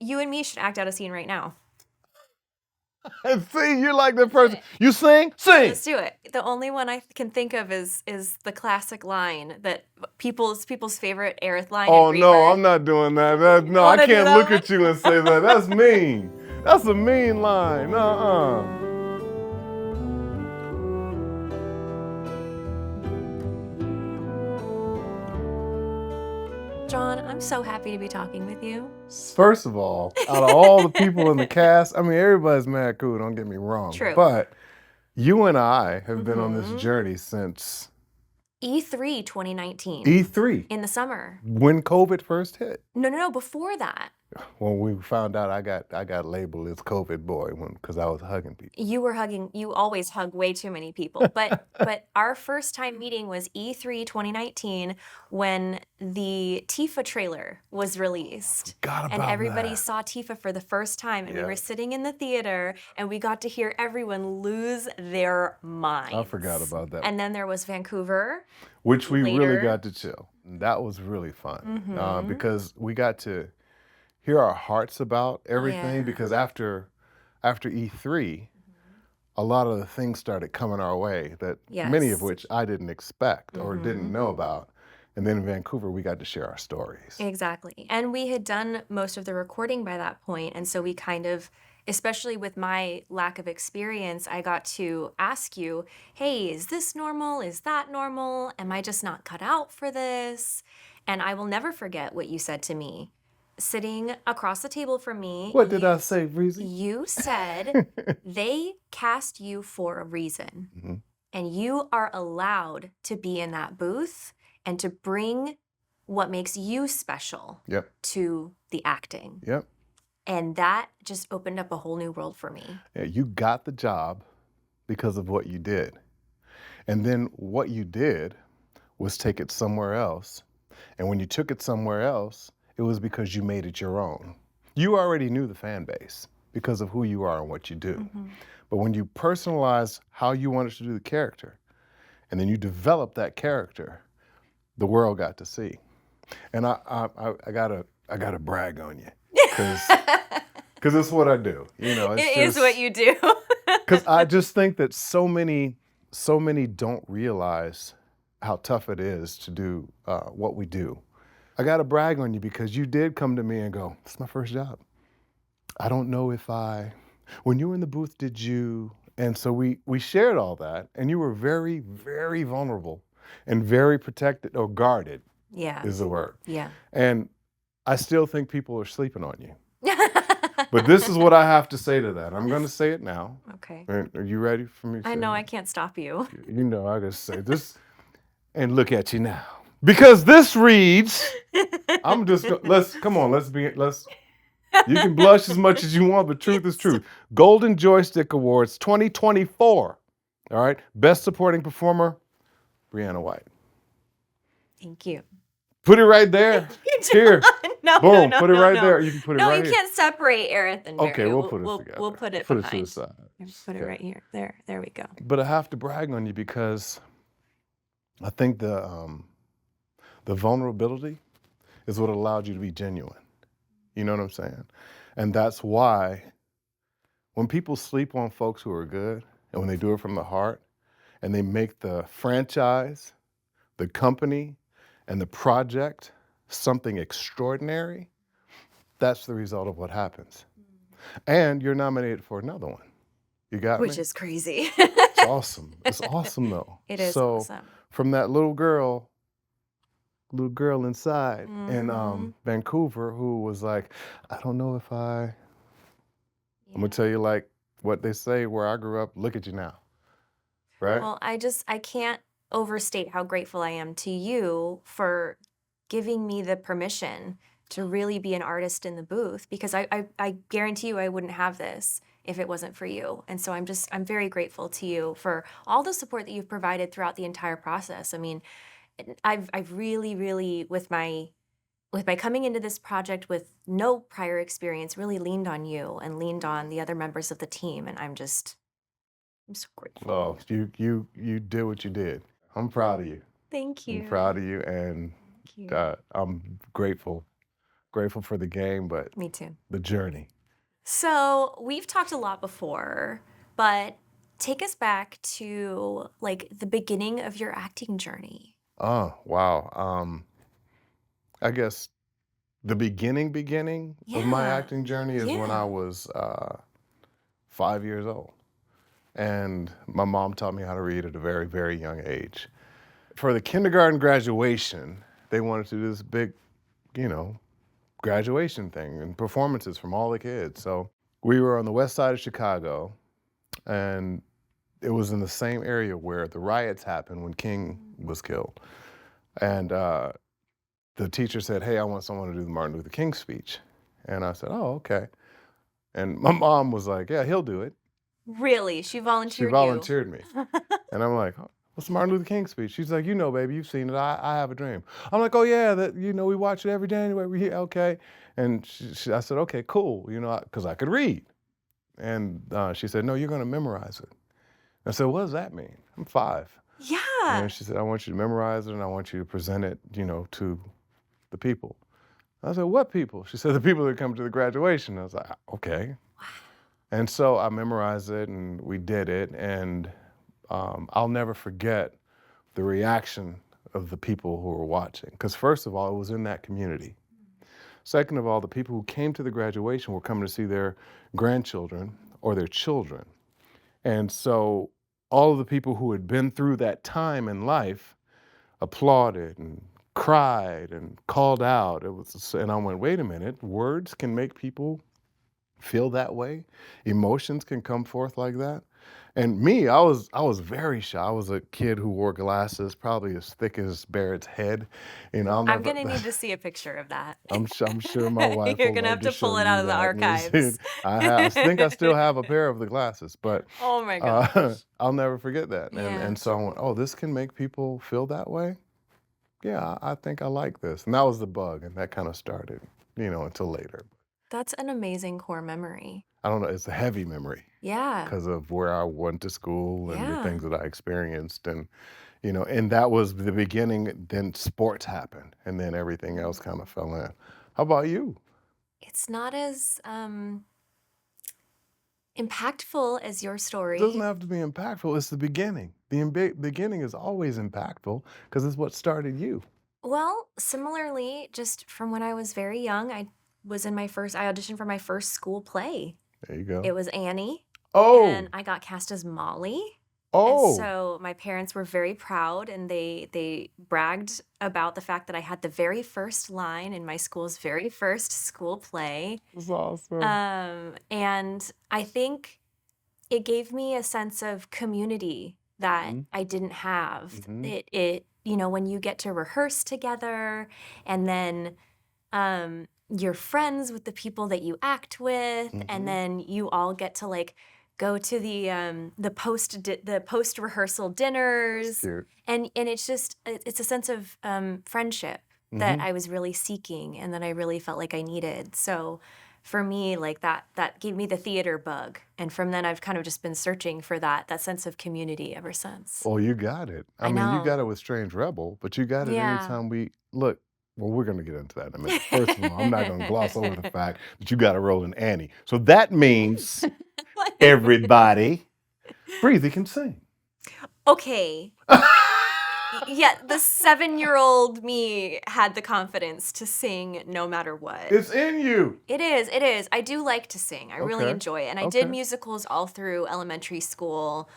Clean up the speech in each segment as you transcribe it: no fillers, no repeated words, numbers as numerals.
You and me should act out a scene right now. See, you're like the person. You sing? Sing! Let's do it. The only one I can think of is the classic line that people's favorite Aerith line. Oh, in no, Rebirth. I'm not doing that. No, I can't look at you and say that. That's mean. That's a mean line. John, I'm so happy to be talking with you. First of all, out of all the people in the cast, I mean, everybody's mad cool, don't get me wrong. True. But you and I have been on this journey since E3 2019. E3. In the summer. When COVID first hit. No, before that. When we found out I got labeled as COVID boy because I was hugging people. You always hug way too many people. But our first time meeting was E3 2019 when the Tifa trailer was released. And everybody saw Tifa for the first time, and we were sitting in the theater and we got to hear everyone lose their minds. I forgot about that. And then there was Vancouver. Which we really got to chill. That was really fun because we got to hear our hearts about everything because after E3, a lot of the things started coming our way that many of which I didn't expect or didn't know about. And then in Vancouver, we got to share our stories. Exactly. And we had done most of the recording by that point, and so we kind of, especially with my lack of experience, I got to ask you, hey, is this normal? Is that normal? Am I just not cut out for this? And I will never forget what you said to me. Sitting across the table from me. What did I say, Breezy? You said they cast you for a reason. And you are allowed to be in that booth and to bring what makes you special to the acting. And that just opened up a whole new world for me. Yeah, you got the job because of what you did. And then what you did was take it somewhere else. And when you took it somewhere else, it was because you made it your own. You already knew the fan base because of who you are and what you do. But when you personalized how you wanted to do the character, and then you developed that character, the world got to see. And I gotta brag on you, because it's what I do. You know, it is what you do. Because I just think that so many don't realize how tough it is to do what we do. I gotta brag on you because you did come to me and go, it's my first job. I don't know if when you were in the booth, did you? And so we shared all that, and you were very, very vulnerable and very protected or guarded is the word. And I still think people are sleeping on you. But this is what I have to say to that. I'm gonna say it now. Okay. Are you ready for me to say know, it? I can't stop you. You know, I gotta say this, and look at you now. Because this reads, you can blush as much as you want, but truth is truth. Golden Joystick Awards 2024. All right, Best Supporting Performer, Briana White. Thank you. Put it right there. Here. Boom, put it right there. You can put it right here. No, you can't separate Aerith and Barret. Okay, we'll put it together. We'll put it to behind. the side. Put it right here. There we go. But I have to brag on you because I think the vulnerability is what allowed you to be genuine. You know what I'm saying? And that's why when people sleep on folks who are good, and when they do it from the heart, and they make the franchise, the company, and the project something extraordinary, that's the result of what happens. And you're nominated for another one. You got me? Which is crazy. It's awesome. It's awesome, though. It is awesome. From that little girl inside in Vancouver who was like, I don't know if I'm gonna tell you like what they say where I grew up, look at you now, right? Well, I can't overstate how grateful I am to you for giving me the permission to really be an artist in the booth, because I guarantee you I wouldn't have this if it wasn't for you. And so I'm very grateful to you for all the support that you've provided throughout the entire process. I mean, I've really with my coming into this project with no prior experience, really leaned on you and leaned on the other members of the team, and I'm so grateful. Oh, you did what you did. I'm proud of you. Thank you. I'm proud of you, and I'm grateful grateful for the game, but Me too. the journey. So we've talked a lot before, but take us back to like the beginning of your acting journey. Oh, wow. I guess the beginning of my Yeah. acting journey is when I was 5 years old. And my mom taught me how to read at a very, very young age. For the kindergarten graduation, they wanted to do this big, you know, graduation thing and performances from all the kids. So we were on the west side of Chicago, and it was in the same area where the riots happened when King was killed. And the teacher said, hey, I want someone to do the Martin Luther King speech. And I said, oh, okay. And my mom was like, yeah, he'll do it. Really? She She volunteered volunteered me. you? And I'm like, "Oh, what's the Martin Luther King speech?" She's like, you know, baby, you've seen it. I have a dream. I'm like, oh, yeah, that, you know, we watch it every January. Okay. And I said, okay, cool, you know, because I could read. And she said, no, you're going to memorize it. I said, what does that mean? I'm 5. Yeah. And she said, I want you to memorize it, and I want you to present it, you know, to the people. I said, what people? She said, the people that come to the graduation. I was like, okay. And so I memorized it, and we did it, and I'll never forget the reaction of the people who were watching. Because first of all, it was in that community. Second of all, the people who came to the graduation were coming to see their grandchildren or their children. And so all of the people who had been through that time in life applauded and cried and called out. And I went, wait a minute, words can make people feel that way? Emotions can come forth like that? And me, I was very shy. I was a kid who wore glasses, probably as thick as Barrett's head. You know, I'm gonna need to see a picture of that. I'm sure my wife You're will gonna love have to show pull it you out of the that. And archives. I think I still have a pair of the glasses, but Oh my gosh. I'll never forget that. Yeah. And so I went, oh, this can make people feel that way? Yeah, I think I like this. And that was the bug, and that kind of started, you know, until later. That's an amazing core memory. I don't know, it's a heavy memory Yeah. because of where I went to school and the Yeah. things that I experienced. And, you know, and that was the beginning. Then sports happened, and then everything else kind of fell in. How about you? It's not as impactful as your It story. doesn't have to be impactful. It's the beginning. The beginning is always impactful because it's what started you. Well, similarly, just from when I was very young, I auditioned for my first school play. There you go. It was Annie, Oh, and I got cast as Molly. oh, And so my parents were very proud, and they bragged about the fact that I had the very first line in my school's very first school play. that's awesome. And I think it gave me a sense of community that Mhm. I didn't have. Mhm. It you know, when you get to rehearse together, and then you're friends with the people that you act with, Mhm. and then you all get to like go to the post rehearsal dinners, Cute. and it's a sense of friendship that Mhm. I was really seeking and that I really felt like I needed. So for me, like that gave me the theater bug, and from then I've kind of just been searching for that sense of community ever since. Oh, you got it. I I mean, you know. got it with Strange Rebel, but you got it Yeah. anytime we look. Well, we're going to get into that in a minute. First of all, I'm not going to gloss over the fact that you got a role in Annie. So that means everybody, Breezy can sing. Okay. Yeah, the 7-year-old me had the confidence to sing no matter what. It's in you. It is, it is. I do like to sing. I really Okay, enjoy it. And I did okay. musicals all through elementary school.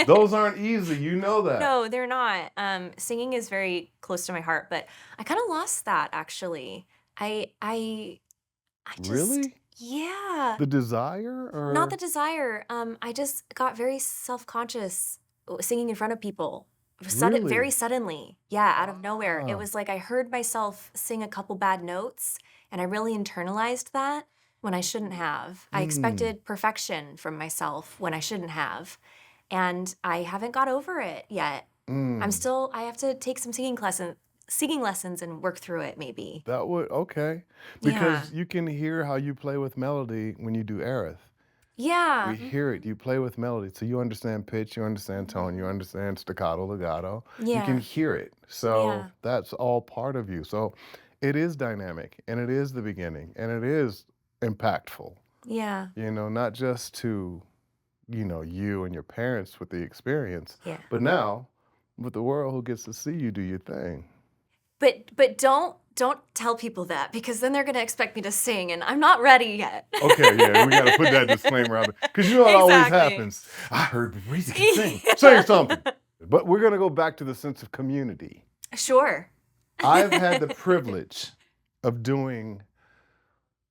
Those aren't easy. You know that. No, they're not. Singing is very close to my heart, but I kind of lost that actually. I just, Really? yeah. The desire, or Not the desire. I just got very self-conscious singing in front of people. Very really? suddenly. Yeah, out of nowhere. It Ah. was like I heard myself sing a couple bad notes, and I really internalized that when I shouldn't have. I Mm. expected perfection from myself when I shouldn't have. And I haven't got over it yet. Mm. I have to take some singing lessons and work through it maybe. That would okay, Yeah. because you can hear how you play with melody when you do Aerith. Yeah. We hear it. You play with melody, so you understand pitch, you understand tone, you understand staccato, legato. You can Yeah. hear it. So Yeah. that's all part of you. So it is dynamic, and it is the beginning, and it is impactful. Yeah. Not just to, you and your parents with the experience, Yeah. but now with the world who gets to see you do your thing. But don't tell people that, because then they're gonna expect me to sing, and I'm not ready yet. Okay, yeah, we gotta put that disclaimer out there. Because it always Exactly. happens. I heard Breezy can sing. Sing something. But we're gonna go back to the sense of community. Sure. I've had the privilege of doing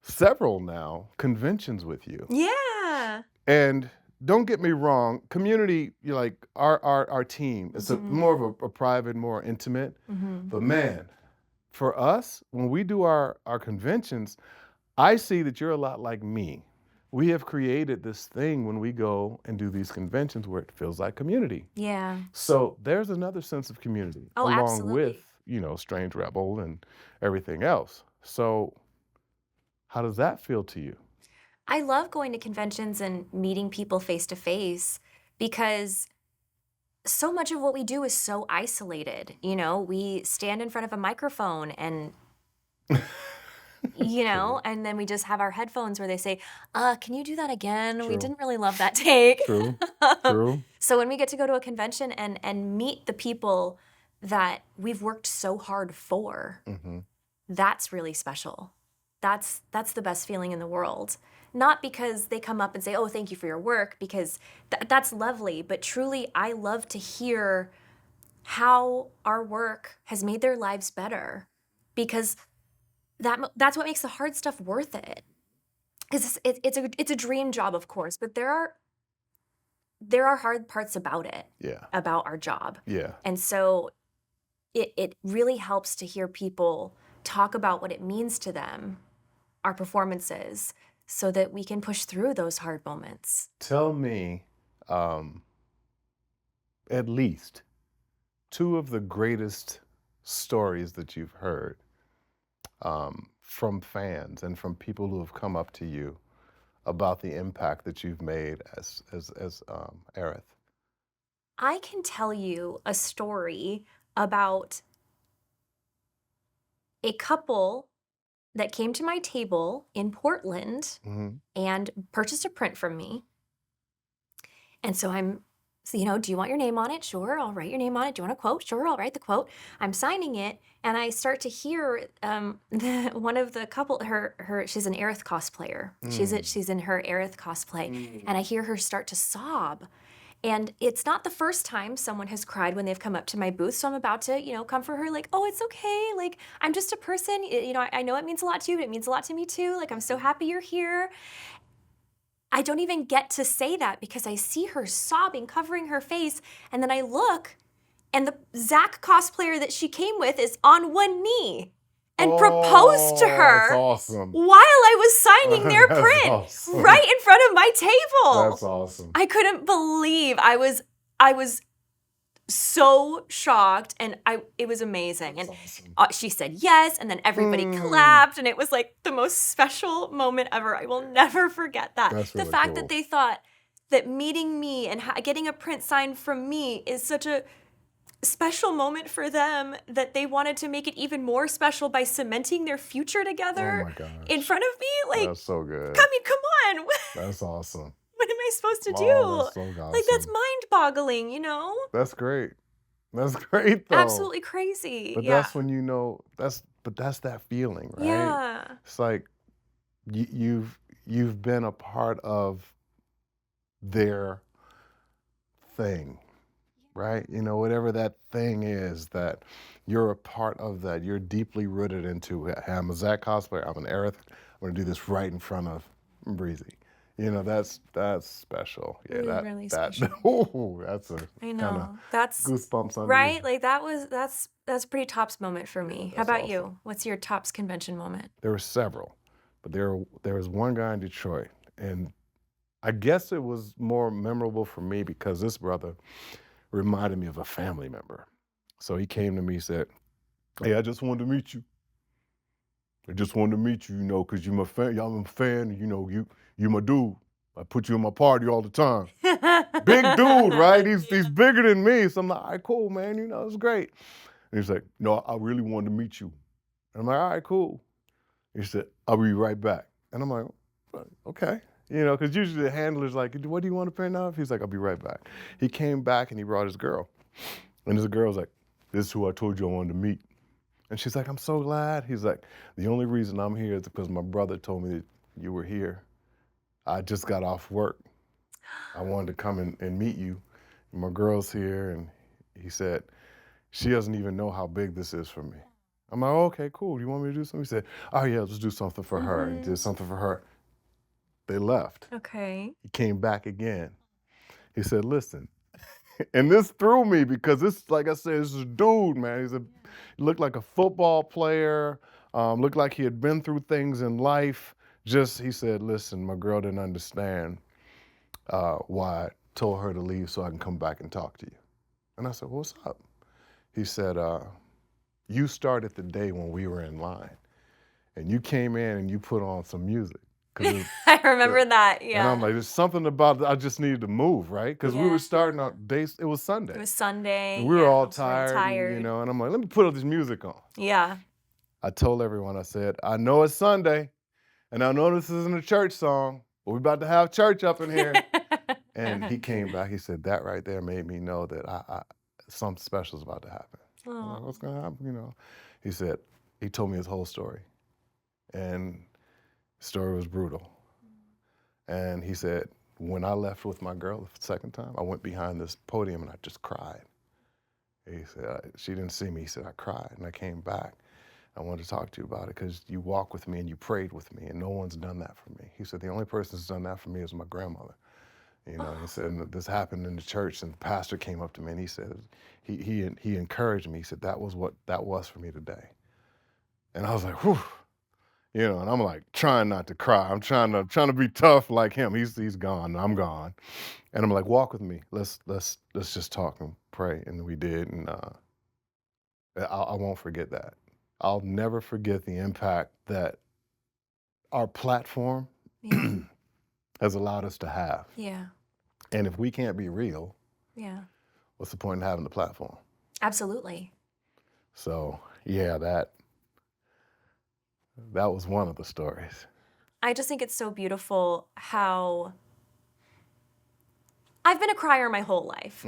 several now conventions with you. Yeah. And don't get me wrong, community, like our team, it's more of a private, more intimate. But man, for us, when we do our conventions, I see that you're a lot like me. We have created this thing when we go and do these conventions where it feels like community. Yeah. So there's another sense of community along absolutely. with, Strange Rebel and everything else. So how does that feel to you? I love going to conventions and meeting people face to face, because so much of what we do is so isolated. We stand in front of a microphone and and then we just have our headphones where they say, can you do that again? We True. didn't really love that take. True. So when we get to go to a convention and meet the people that we've worked so hard for, that's really special. That's the best feeling in the world. Not because they come up and say, oh, thank you for your work, because that's lovely, but truly I love to hear how our work has made their lives better, because that's what makes the hard stuff worth it. Because it's a dream job, of course, but there are hard parts about it. Yeah. About our job. Yeah. And so it really helps to hear people talk about what it means to them, our performances, so that we can push through those hard moments. Tell me, at least 2 of the greatest stories that you've heard from fans and from people who have come up to you about the impact that you've made as Aerith. I can tell you a story about a couple that came to my table in Portland and purchased a print from me. And so do you want your name on it? Sure, I'll write your name on it. Do you want a quote? Sure, I'll write the quote. I'm signing it, and I start to hear one of the couple, she's an Aerith cosplayer. She's in her Aerith cosplay, and I hear her start to sob. And it's not the first time someone has cried when they've come up to my booth, so I'm about to, comfort her, like, oh, it's okay, like, I'm just a person, I know it means a lot to you, but it means a lot to me too, like, I'm so happy you're here. I don't even get to say that because I see her sobbing, covering her face, and then I look, and the Zack cosplayer that she came with is on one knee and proposed to her awesome. while I was signing their print awesome. right in front of my table. That's awesome. I couldn't believe I was so shocked, and it was amazing. That's and awesome. She said yes, and then everybody clapped, and it was like the most special moment ever. I will never forget that. That's the really fact cool. that they thought that meeting me and getting a print signed from me is such a special moment for them that they wanted to make it even more special by cementing their future together in front of me. Like, that's so good. come on. That's awesome. What am I supposed to do? That's so awesome. Like, that's mind-boggling, That's great. That's great, though. Absolutely crazy. But that's when that's that feeling, right? Yeah. It's like you've been a part of their thing, right? Whatever that thing is, that you're a part of that. You're deeply rooted into. Hey, I'm a Zack cosplayer. I'm an Aerith. I'm going to do this right in front of Breezy. That's special. Yeah, really that special. that's a I know. kinda That's goosebumps on right. Like that's a pretty tops moment for me. How about awesome. you? What's your tops convention moment? There were several, but there was one guy in Detroit, and I guess it was more memorable for me because this brother reminded me of a family member. So he came to me and said, "Hey, I just wanted to meet you. I just wanted to meet you, because you're my fan. I'm a fan. You my dude. I put you in my party all the time. Big dude, right? He's bigger than me. So I'm like, all right, cool, man. It's great." And he's like, "No, I really wanted to meet you. And I'm like, all right, cool. He said, I'll be right back. And I'm like, okay. You know, because usually the handler's like, what do you want to print off? He's like, I'll be right back. He came back and he brought his girl. And his girl's like, this is who I told you I wanted to meet. And she's like, I'm so glad. He's like, the only reason I'm here is because my brother told me that you were here. I just got off work. I wanted to come and meet you. And my girl's here. And he said, she doesn't even know how big this is for me. I'm like, oh, okay, cool. You want me to do something? He said, oh yeah, let's do something for her. And did something for her. They left. Okay. He came back again. He said, listen, and this threw me because this, like I said, this is a dude, man. He looked like a football player, looked like he had been through things in life. He said, listen, my girl didn't understand why I told her to leave so I can come back and talk to you. And I said, what's up? He said, you started the day when we were in line. And you came in and you put on some music. I remember that, yeah. And I'm like, there's something about it, I just needed to move, right? Because we were starting our days, it was Sunday. It was Sunday. And we were all tired, you know, and I'm like, let me put all this music on. Yeah. I told everyone, I said, I know it's Sunday, and I know this isn't a church song, but we're about to have church up in here. And he came back, he said, that right there made me know that something special is about to happen. I'm like, what's gonna happen, you know? He said, he told me his whole story. And the story was brutal. And he said, when I left with my girl the second time, I went behind this podium and I just cried. He said, she didn't see me. He said, I cried and I came back. I wanted to talk to you about it because you walked with me and you prayed with me and no one's done that for me. He said, the only person who's done that for me is my grandmother. You know, he said, and this happened in the church and the pastor came up to me and he said, he encouraged me. He said, that was what that was for me today. And I was like, whew. You know, and I'm like trying not to cry. I'm trying to be tough like him. He's gone, and I'm gone. And I'm like, walk with me. Let's just talk and pray. And we did, and I won't forget that. I'll never forget the impact that our platform has allowed us to have. Yeah. And if we can't be real, what's the point in having the platform? Absolutely. So yeah, that was one of the stories. I just think it's so beautiful how I've been a crier my whole life.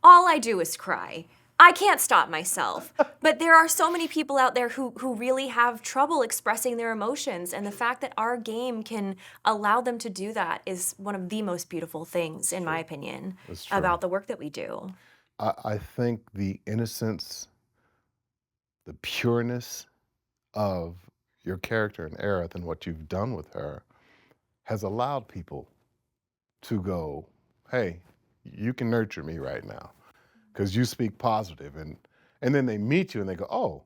All I do is cry. I can't stop myself. But there are so many people out there who really have trouble expressing their emotions. And the fact that our game can allow them to do that is one of the most beautiful things, in my opinion, about the work that we do. I think the innocence, the pureness of your character in Aerith and what you've done with her has allowed people to go, hey, you can nurture me right now because you speak positive. And then they meet you and they go, oh,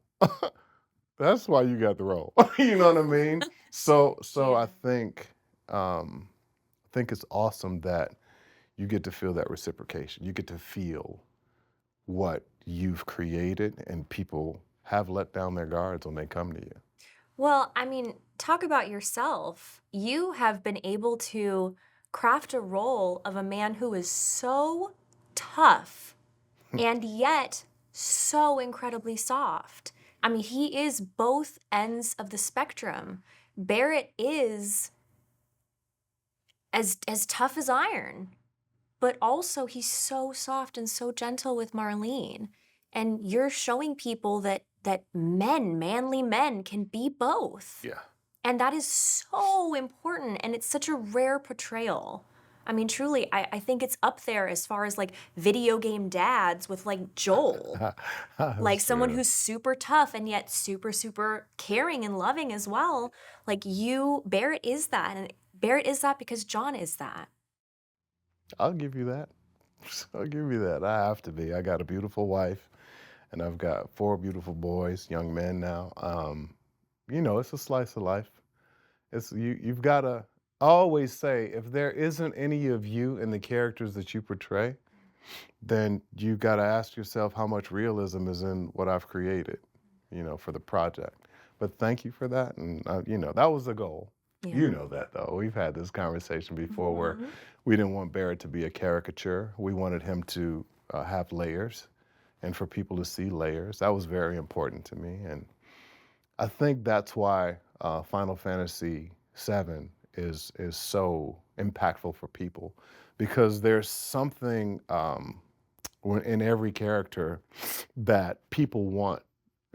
that's why you got the role. You know what I mean? So I think it's awesome that you get to feel that reciprocation. You get to feel what you've created and people have let down their guards when they come to you. Well, I mean, talk about yourself. You have been able to craft a role of a man who is so tough and yet so incredibly soft. I mean, he is both ends of the spectrum. Barret is as tough as iron, but also he's so soft and so gentle with Marlene. And you're showing people that manly men can be both. Yeah. And that is so important, and it's such a rare portrayal. I mean, truly, I think it's up there as far as like video game dads with like Joel. Like someone who's super tough and yet super, super caring and loving as well. Like Barret is that, and Barret is that because John is that. I'll give you that. I'll give you that. I have to be. I got a beautiful wife. And I've got 4 beautiful boys, young men now. You know, it's a slice of life. You've got to, I always say, if there isn't any of you in the characters that you portray, then you've got to ask yourself how much realism is in what I've created, you know, for the project. But thank you for that. And, you know, that was the goal. Yeah. You know that, though. We've had this conversation before where we didn't want Barret to be a caricature. We wanted him to have layers and for people to see layers. That was very important to me. And I think that's why Final Fantasy VII is so impactful for people, because there's something in every character that people want,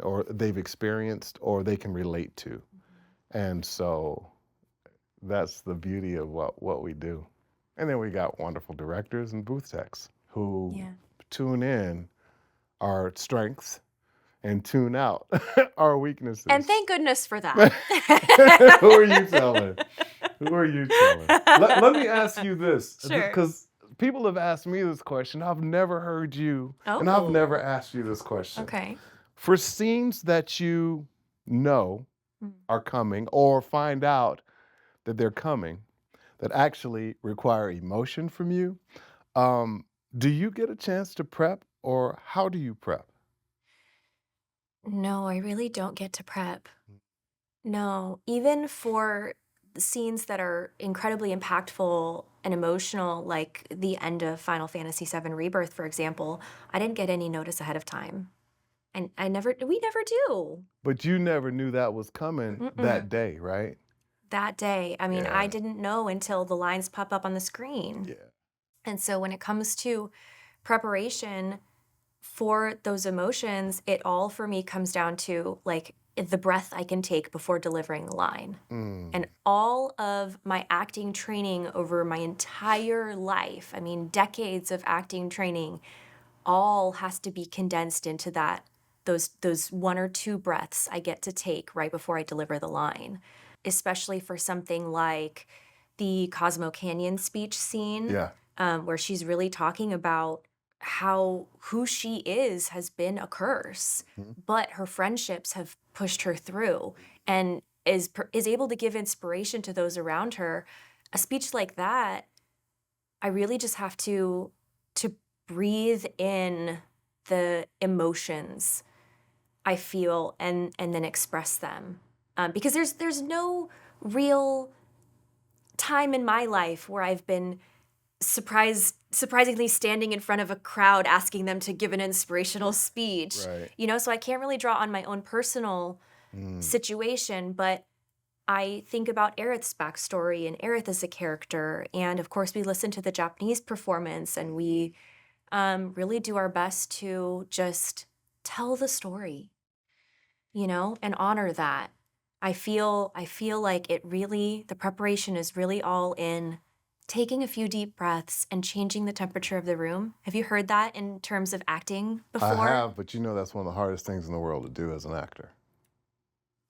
or they've experienced, or they can relate to, and so that's the beauty of what we do. And then we got wonderful directors and booth techs who Yeah. tune in our strengths and tune out our weaknesses. And thank goodness for that. Who are you telling? Who are you telling? Let me ask you this, Sure. because people have asked me this question. I've never heard you, and I've never Oh. asked you this question. Okay. For scenes that you know Mm. are coming, or find out that they're coming, that actually require emotion from you, do you get a chance to prep, or how do you prep? No, I really don't get to prep. No, even for the scenes that are incredibly impactful and emotional, like the end of Final Fantasy VII Rebirth, for example, I didn't get any notice ahead of time. And we never do. But you never knew that was coming Mm-mm. that day, right? That day. I mean, I Yeah. didn't know until the lines pop up on the screen. Yeah. And so when it comes to preparation for those emotions, it all for me comes down to like the breath I can take before delivering the line. And all of my acting training over my entire life, I mean, decades of acting training, all has to be condensed into those one or two breaths I get to take right before I deliver the line. Especially for something like the Cosmo Canyon speech scene, Yeah. where she's really talking about how who she is has been a curse, but her friendships have pushed her through, and is able to give inspiration to those around her. A speech like that, I really just have to breathe in the emotions I feel and then express them, because there's no real time in my life where I've been surprisingly standing in front of a crowd asking them to give an inspirational speech. Right. You know, so I can't really draw on my own personal situation, but I think about Aerith's backstory and Aerith as a character, and of course we listen to the Japanese performance, and we really do our best to just tell the story, you know, and honor that. I feel like the preparation is really all in taking a few deep breaths and changing the temperature of the room. Have you heard that in terms of acting before? I have, but you know that's one of the hardest things in the world to do as an actor.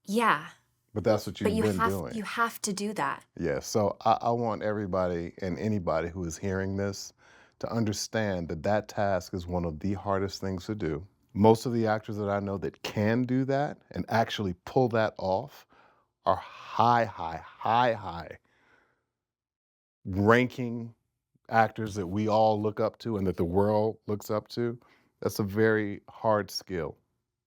Yeah. But that's what But you've been doing. you have to do that. Yeah, so I want everybody and anybody who is hearing this to understand that that task is one of the hardest things to do. Most of the actors that I know that can do that and actually pull that off are high ranking actors that we all look up to and that the world looks up to. That's a very hard skill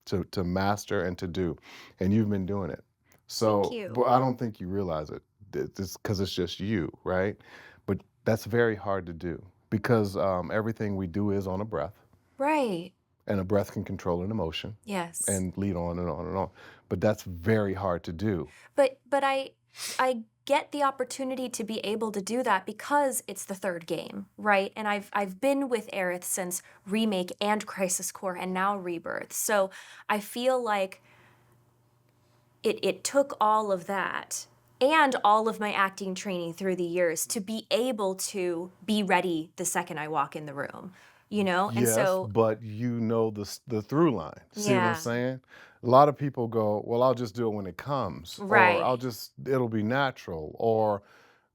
to master and to do, and you've been doing it. So, Thank you. but I don't think you realize it. It's because it's just you, right? But that's very hard to do, because everything we do is on a breath, Right. and a breath can control an emotion Yes. and lead on and on and on. But that's very hard to do. But I get the opportunity to be able to do that because it's the third game, right? And I've been with Aerith since Remake and Crisis Core and now Rebirth. So I feel like it took all of that and all of my acting training through the years to be able to be ready the second I walk in the room, you know? And Yes, so but you know the through line. See what Yeah. I'm saying? A lot of people go, well, I'll just do it when it comes, or Right. it'll be natural, or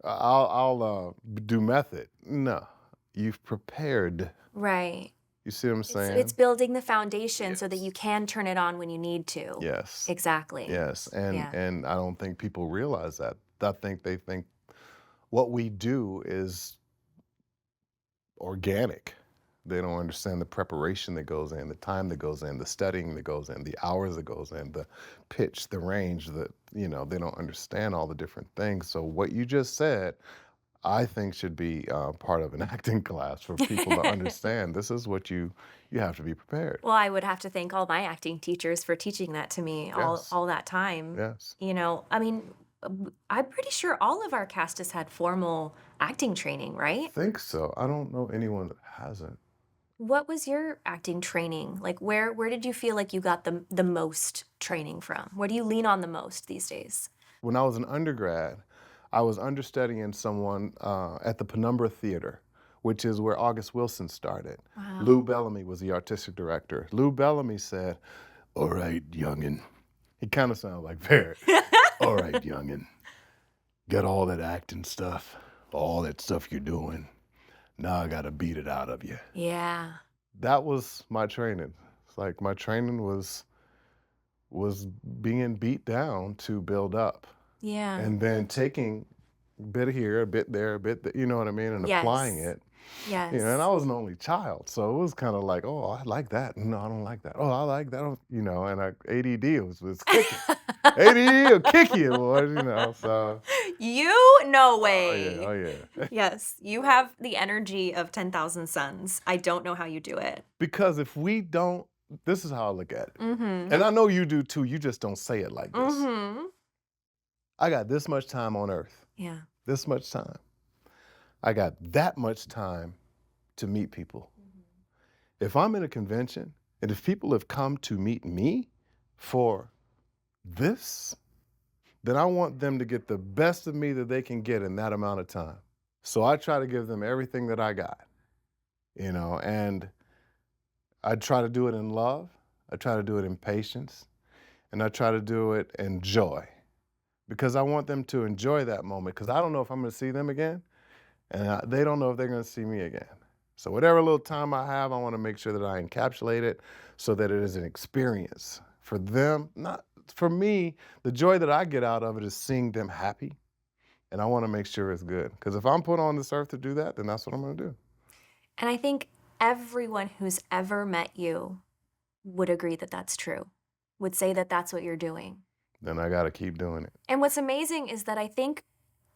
I'll do method. No, you've prepared. Right. You see what I'm saying? It's building the foundation so that Yes. you can turn it on when you need to. Yes. Exactly. Yes, and Yeah. and I don't think people realize that. I think they think what we do is organic. They don't understand the preparation that goes in, the time that goes in, the studying that goes in, the hours that goes in, the pitch, the range, they don't understand all the different things. So what you just said, I think should be part of an acting class for people to understand this is what you have to be prepared. Well, I would have to thank all my acting teachers for teaching that to me Yes. all that time. Yes. You know, I mean, I'm pretty sure all of our cast has had formal acting training, I right? think so. I don't know anyone that hasn't. What was your acting training? Like where did you feel like you got the most training from? Where do you lean on the most these days? When I was an undergrad, I was understudying someone at the Penumbra Theater, which is where August Wilson started. Wow. Lou Bellamy was the artistic director. Lou Bellamy said, "All right, youngin." He kind of sounded like Barret. "All right, youngin. Get all that acting stuff, all that stuff you're doing. Now I got to beat it out of you." Yeah. That was my training. It's like my training was being beat down to build up. Yeah. And then taking a bit here, a bit there, a bit you know what I mean, and applying Yes. it. Yes. You know, and I was an only child, so it was kind of like, oh, I like that. No, I don't like that. Oh, I like that. You know, and ADD was kicking. ADD will kick you, boy. You know, so. No Oh way. yeah, oh yeah. Yes, you have the energy of 10,000 suns. I don't know how you do it. Because if we don't, this is how I look at it. Mm-hmm. And I know you do too. You just don't say it like this. Mm-hmm. I got this much time on earth. Yeah. This much time. I got that much time to meet people. If I'm in a convention and if people have come to meet me for this, then I want them to get the best of me that they can get in that amount of time. So I try to give them everything that I got, you know, and I try to do it in love. I try to do it in patience, and I try to do it in joy, because I want them to enjoy that moment, because I don't know if I'm going to see them again, and they don't know if they're going to see me again. So whatever little time I have, I want to make sure that I encapsulate it so that it is an experience for them. Not for me, the joy that I get out of it is seeing them happy, and I want to make sure it's good. Because if I'm put on this earth to do that, then that's what I'm going to do. And I think everyone who's ever met you would agree that that's true, would say that that's what you're doing. Then I got to keep doing it. And what's amazing is that I think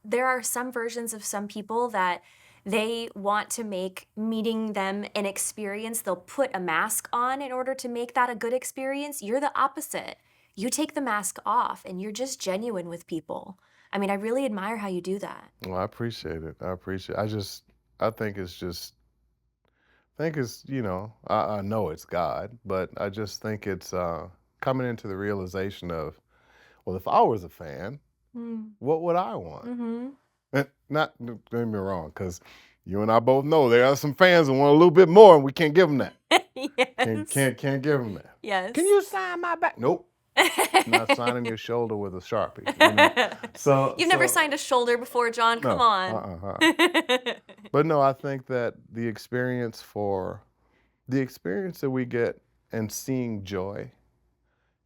there are some versions of some people that they want to make meeting them an experience. They'll put a mask on in order to make that a good experience. You're the opposite. You take the mask off and you're just genuine with people. I mean, I really admire how you do that. Well, I appreciate it. I think it's, you know, I know it's God, but I just think it's coming into the realization of, well, if I was a fan, what would I want? Mm-hmm. And don't get me wrong, because you and I both know there are some fans that want a little bit more, and we can't give them that. Yes. Can't give them that. Yes. Can you sign my back? Nope. I'm not signing your shoulder with a Sharpie. You know? So You've never signed a shoulder before, John. Come on. But no, I think that the experience that we get and seeing joy,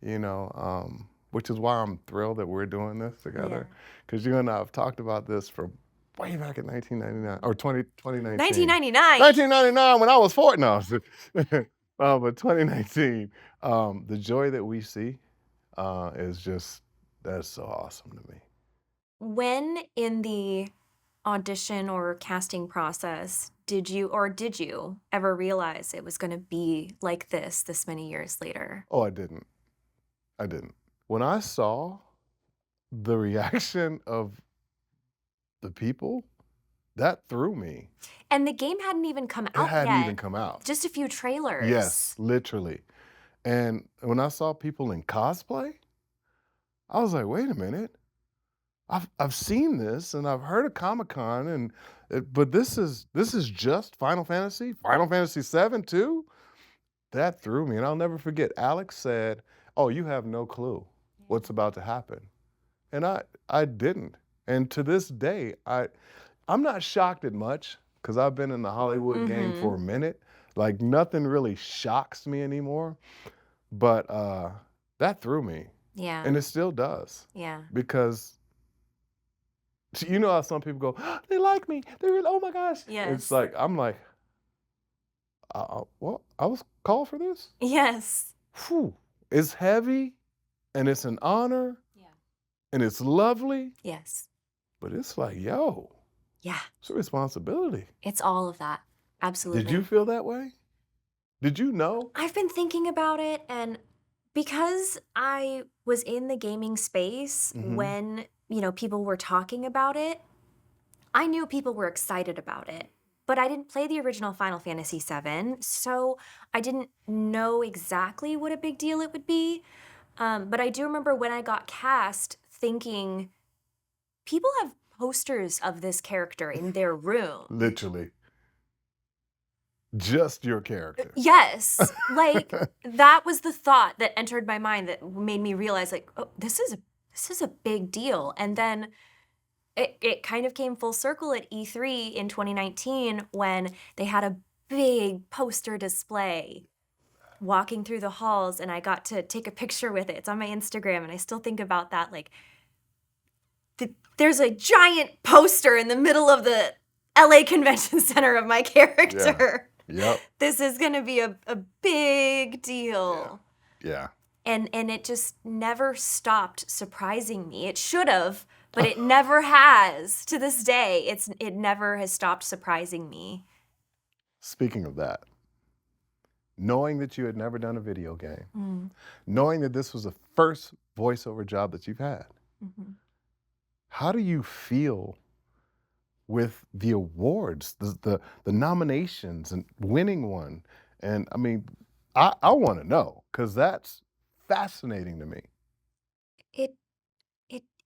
you know, which is why I'm thrilled that we're doing this together, because you and I have talked about this for way back in 1999 or 2019. 1999. 1999 when I was 4. No, but 2019, the joy that we see is just, that's so awesome to me. When in the audition or casting process did you ever realize it was going to be like this many years later? Oh, I didn't. When I saw the reaction of the people, that threw me. And the game hadn't even come out yet. It hadn't even come out. Just a few trailers. Yes, literally. And when I saw people in cosplay, I was like, wait a minute. I've seen this and I've heard of Comic-Con, but this is just Final Fantasy VII too. That threw me, and I'll never forget. Alex said, "Oh, you have no clue what's about to happen," and I didn't. And to this day, I'm not shocked at much, because I've been in the Hollywood game for a minute. Like, nothing really shocks me anymore. But that threw me. Yeah. And it still does. Yeah. Because you know how some people go, oh, they like me. They really, oh my gosh. Yes. It's like, I'm like, well, I was called for this? Yes. Whew. It's heavy, and it's an honor, and it's lovely. Yes. But it's like, yo, Yeah, It's a responsibility. it's all of that. Did Absolutely. you feel that way? Did you know? I've been thinking about it, and because I was in the gaming space Mm-hmm. when, people were talking about it, I knew people were excited about it. But I didn't play the original Final Fantasy VII, so I didn't know exactly what a big deal it would be. But I do remember when I got cast thinking, people have posters of this character in their room. Literally. Just your character. Yes, like that was the thought that entered my mind that made me realize, like, oh, this is a big deal. And then it kind of came full circle at E3 in 2019 when they had a big poster display walking through the halls, and I got to take a picture with it. It's on my Instagram, and I still think about that. Like, there's a giant poster in the middle of the LA Convention Center of my character. Yep. This is going to be a big deal. Yeah. And it just never stopped surprising me. It should have, but it never has. To this day, it never has stopped surprising me. Speaking of that, knowing that you had never done a video game, knowing that this was the first voiceover job that you've had, how do you feel with the awards, the nominations and winning one? And I mean, I want to know, because that's fascinating to me.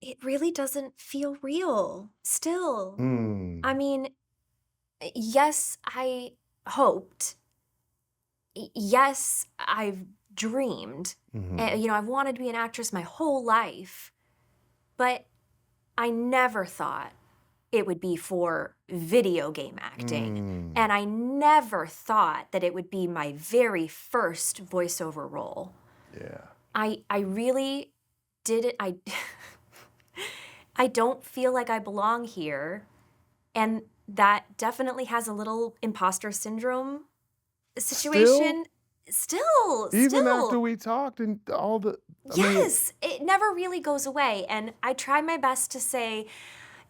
It really doesn't feel real still. Mm. I mean, yes, I hoped. Yes, I've dreamed. Mhm. And, I've wanted to be an actress my whole life. But I never thought it would be for video game acting. And I never thought that it would be my very first voiceover role. Yeah. I really did it. I don't feel like I belong here. And that definitely has a little imposter syndrome situation. Still. Even after we talked and all the... Yes, it never really goes away. And I try my best to say,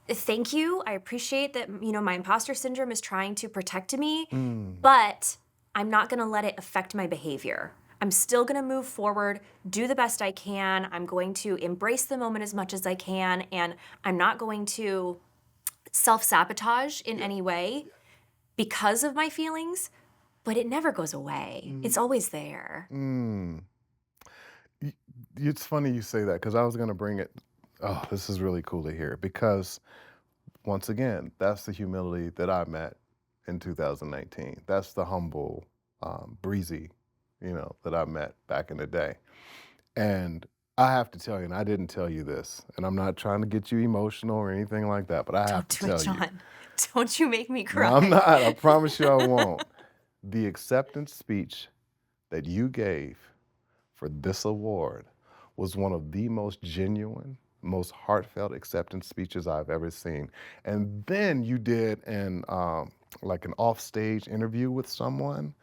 thank you. I appreciate that, my imposter syndrome is trying to protect me, but I'm not going to let it affect my behavior. I'm still going to move forward, do the best I can. I'm going to embrace the moment as much as I can, and I'm not going to self-sabotage in any way because of my feelings, but it never goes away. It's always there. It's funny you say that, because I was going to bring it. Oh, this is really cool to hear, because once again, that's the humility that I met in 2019. That's the humble, breezy, that I met back in the day. And I have to tell you, and I didn't tell you this, and I'm not trying to get you emotional or anything like that, but I have to Don't do tell it, you. John. Don't you make me cry. No, I'm not. I promise you I won't. The acceptance speech that you gave for this award was one of the most genuine, most heartfelt acceptance speeches I've ever seen. And then you did like an offstage interview with someone,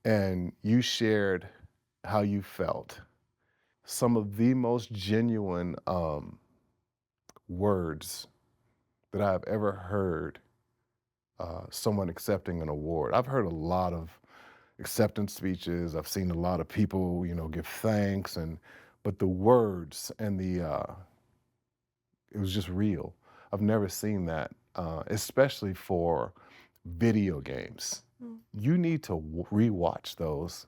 and you shared how you felt. Some of the most genuine words that I've ever heard someone accepting an award. I've heard a lot of acceptance speeches. I've seen a lot of people, give thanks, but the words and it was just real. I've never seen that, especially for video games. You need to rewatch those,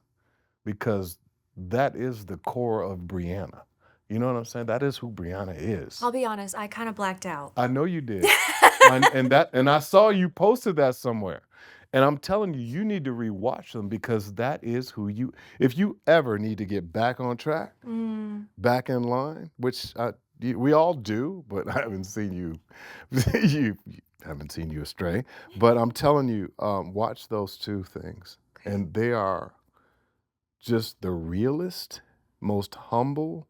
because that is the core of Briana. You know what I'm saying? That is who Briana is. I'll be honest, I kind of blacked out. I know you did. and I saw you posted that somewhere. And I'm telling you, you need to rewatch them, because that is who you... If you ever need to get back on track, back in line, which we all do, but I haven't seen you. You haven't seen you astray. But I'm telling you, watch those two things, and they are just the realest, most humble.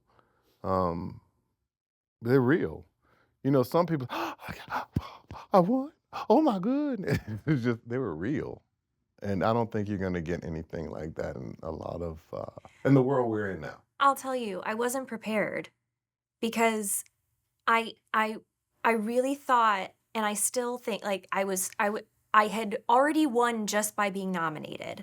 They're real. Some people, I won. Oh my goodness. It's just, they were real. And I don't think you're going to get anything like that in a lot of, in the world we're in now. I'll tell you, I wasn't prepared because I really thought, and I still think like I had already won just by being nominated.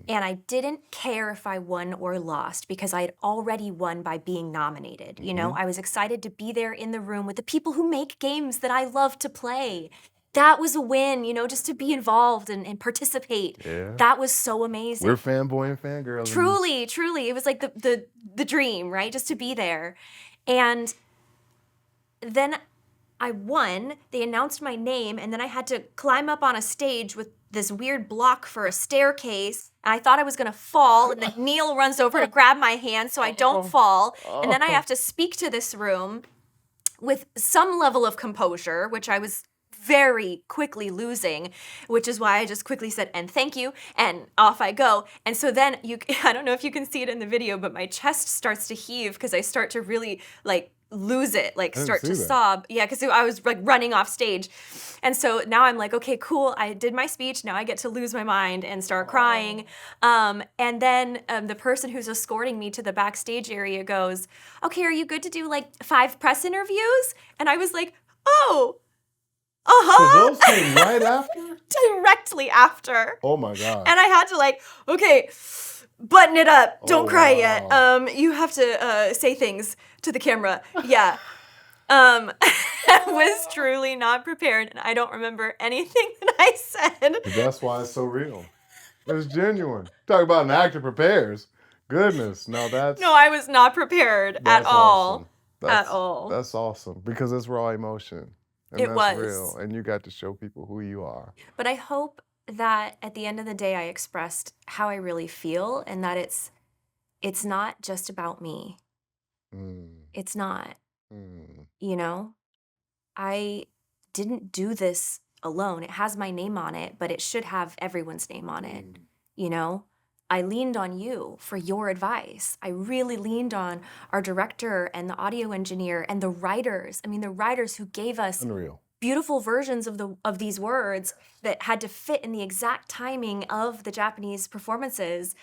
And I didn't care if I won or lost because I had already won by being nominated. You know, I was excited to be there in the room with the people who make games that I love to play. That was a win, you know, just to be involved and participate. Yeah. That was so amazing. We're fanboy and fangirls. Truly, truly. It was like the dream, right? Just to be there. And then I won. They announced my name, and then I had to climb up on a stage with this weird block for a staircase. And I thought I was going to fall, and then Neil runs over to grab my hand so I don't fall. And then I have to speak to this room with some level of composure, which I was very quickly losing, which is why I just quickly said, and thank you, and off I go. And so then I don't know if you can see it in the video, but my chest starts to heave because I start to really like lose it, like start to sob. Yeah, because I was like running off stage. And so now I'm like, okay, cool. I did my speech. Now I get to lose my mind and start crying. And then the person who's escorting me to the backstage area goes, okay, are you good to do like 5 press interviews? And I was like, oh, So those came right after? Directly after. Oh my God. And I had to like, okay, button it up. Don't cry yet. You have to say things to the camera. Yeah. I was truly not prepared, and I don't remember anything that I said. That's why it's so real. It's genuine. Talk about an actor prepares. Goodness. No, I was not prepared at all. Awesome. At all. That's awesome because it's raw emotion. And it that's was real. And you got to show people who you are. But I hope that at the end of the day I expressed how I really feel, and that it's not just about me. It's not. You know, I didn't do this alone. It has my name on it, but it should have everyone's name on it. You know, I leaned on you for your advice. I really leaned on our director and the audio engineer and the writers. I mean, the writers who gave us Unreal. Beautiful versions of these words that had to fit in the exact timing of the Japanese performances.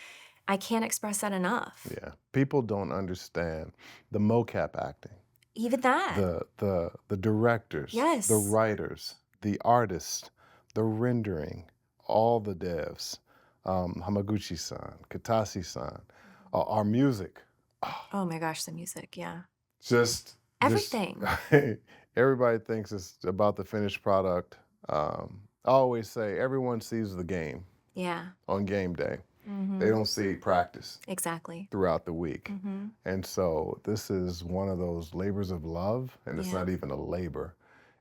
I can't express that enough. Yeah. People don't understand the mocap acting. Even that. The directors, yes. The writers, the artists, the rendering, all the devs, Hamaguchi-san, Katase-san, our music. Oh my gosh, the music, yeah. Just everything. Everybody thinks it's about the finished product. I always say everyone sees the game. Yeah. On game day. They don't see practice. Exactly. Throughout the week. And so this is one of those labors of love, and it's not even a labor.